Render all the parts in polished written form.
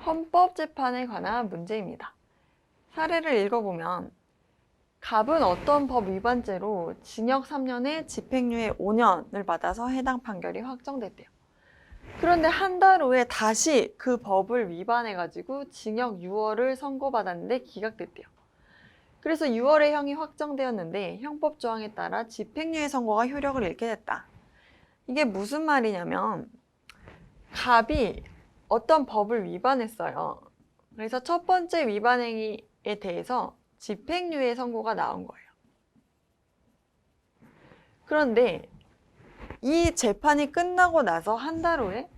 헌법재판에 관한 문제입니다. 사례를 읽어보면 갑은 어떤 법 위반죄로 징역 3년에 집행유예 5년을 받아서 해당 판결이 확정됐대요. 그런데 한 달 후에 다시 그 법을 위반해가지고 징역 6월을 선고받았는데 기각됐대요. 그래서 6월에 형이 확정되었는데 형법 조항에 따라 집행유예 선고가 효력을 잃게 됐다. 이게 무슨 말이냐면 갑이 어떤 법을 위반했어요. 그래서 첫 번째 위반 행위에 대해서 집행유예 선고가 나온 거예요. 그런데 이 재판이 끝나고 나서 한 달 후에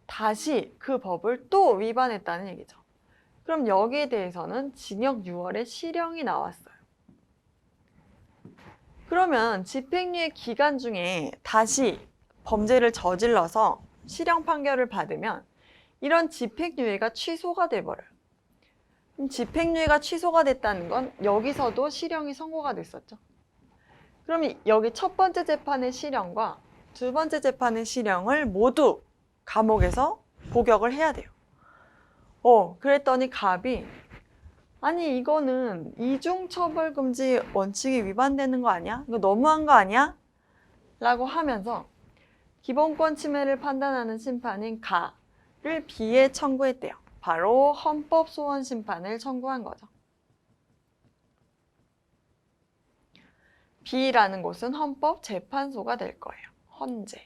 다시 그 법을 또 위반했다는 얘기죠. 그럼 여기에 대해서는 징역 6월에 실형이 나왔어요. 그러면 집행유예 기간 중에 다시 범죄를 저질러서 실형 판결을 받으면 이런 집행유예가 취소가 돼버려요. 집행유예가 취소가 됐다는 건 여기서도 실형이 선고가 됐었죠. 그럼 여기 첫 번째 재판의 실형과 두 번째 재판의 실형을 모두 감옥에서 복역을 해야 돼요. 그랬더니 갑이 아니 이거는 이중처벌금지 원칙이 위반되는 거 아니야? 이거 너무한 거 아니야? 라고 하면서 기본권 침해를 판단하는 심판인 가를 B에 청구했대요. 바로 헌법소원 심판을 청구한 거죠. B라는 곳은 헌법재판소가 될 거예요. 헌재.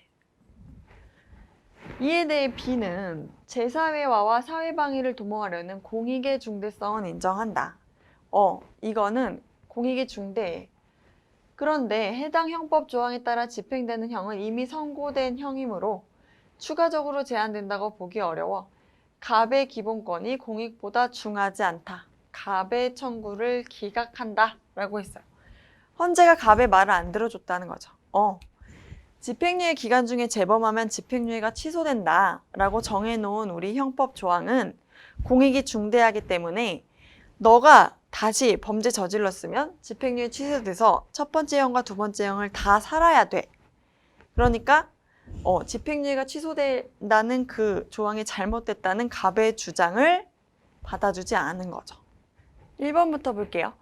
이에 대해 B는 제사회화와 사회방해를 도모하려는 공익의 중대성은 인정한다. 이거는 공익의 중대해. 그런데 해당 형법 조항에 따라 집행되는 형은 이미 선고된 형이므로 추가적으로 제한된다고 보기 어려워 갑의 기본권이 공익보다 중하지 않다. 갑의 청구를 기각한다. 라고 했어요. 헌재가 갑의 말을 안 들어줬다는 거죠. 집행유예 기간 중에 재범하면 집행유예가 취소된다 라고 정해놓은 우리 형법 조항은 공익이 중대하기 때문에 너가 다시 범죄 저질렀으면 집행유예 취소돼서 첫 번째 형과 두 번째 형을 다 살아야 돼. 그러니까 집행유예가 취소된다는 그 조항이 잘못됐다는 갑의 주장을 받아주지 않은 거죠. 1번부터 볼게요.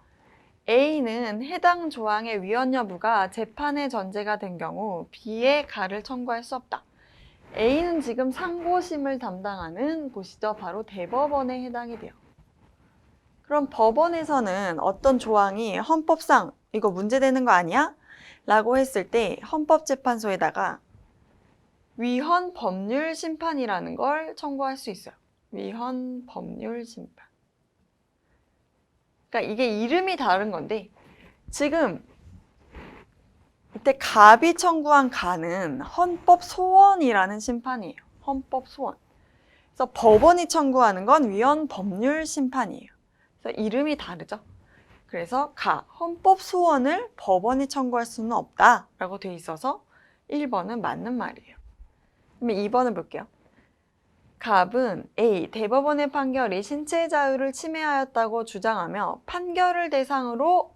A는 해당 조항의 위헌 여부가 재판의 전제가 된 경우 B의 가를 청구할 수 없다. A는 지금 상고심을 담당하는 곳이죠. 바로 대법원에 해당이 돼요. 그럼 법원에서는 어떤 조항이 헌법상 이거 문제되는 거 아니야? 라고 했을 때 헌법재판소에다가 위헌 법률 심판이라는 걸 청구할 수 있어요. 위헌 법률 심판. 그러니까 이게 이름이 다른 건데 지금 이때 갑이 청구한 가는 헌법소원이라는 심판이에요. 헌법소원. 그래서 법원이 청구하는 건 위헌 법률 심판이에요. 그래서 이름이 다르죠. 그래서 헌법소원을 법원이 청구할 수는 없다라고 돼 있어서 1번은 맞는 말이에요. 그러면 2번을 볼게요. 갑은 A. 대법원의 판결이 신체의 자유를 침해하였다고 주장하며 판결을 대상으로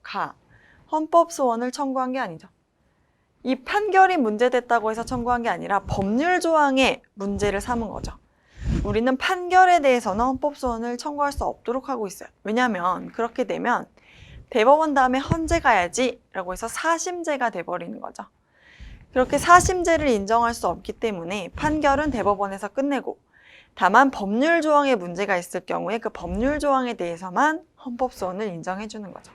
헌법소원을 청구한 게 아니죠. 이 판결이 문제됐다고 해서 청구한 게 아니라 법률 조항에 문제를 삼은 거죠. 우리는 판결에 대해서는 헌법소원을 청구할 수 없도록 하고 있어요. 왜냐하면 그렇게 되면 대법원 다음에 헌재 가야지 라고 해서 사심제가 돼버리는 거죠. 그렇게 사심제를 인정할 수 없기 때문에 판결은 대법원에서 끝내고 다만 법률 조항에 문제가 있을 경우에 그 법률 조항에 대해서만 헌법소원을 인정해 주는 거죠.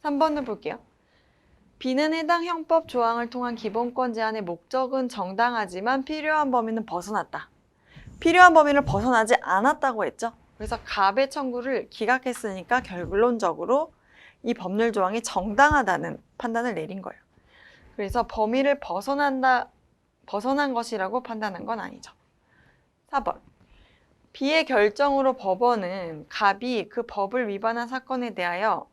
3번을 볼게요. B는 해당 형법 조항을 통한 기본권 제한의 목적은 정당하지만 필요한 범위는 벗어났다. 필요한 범위를 벗어나지 않았다고 했죠. 그래서 갑의 청구를 기각했으니까 결론적으로 이 법률 조항이 정당하다는 판단을 내린 거예요. 그래서 범위를 벗어난 것이라고 판단한 건 아니죠. 4번. B의 결정으로 법원은 갑이 그 법을 위반한 사건에 대하여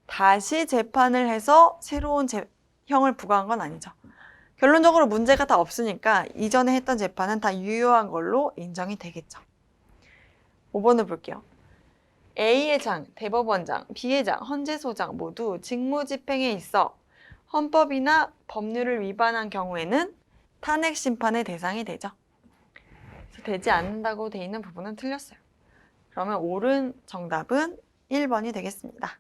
다시 재판을 해서 새로운 형을 부과한 건 아니죠. 결론적으로 문제가 다 없으니까 이전에 했던 재판은 다 유효한 걸로 인정이 되겠죠. 5번을 볼게요. A의 장, 대법원장, B의 장, 헌재소장 모두 직무집행에 있어 헌법이나 법률을 위반한 경우에는 탄핵심판의 대상이 되죠. 그래서 되지 않는다고 돼 있는 부분은 틀렸어요. 그러면 옳은 정답은 1번이 되겠습니다.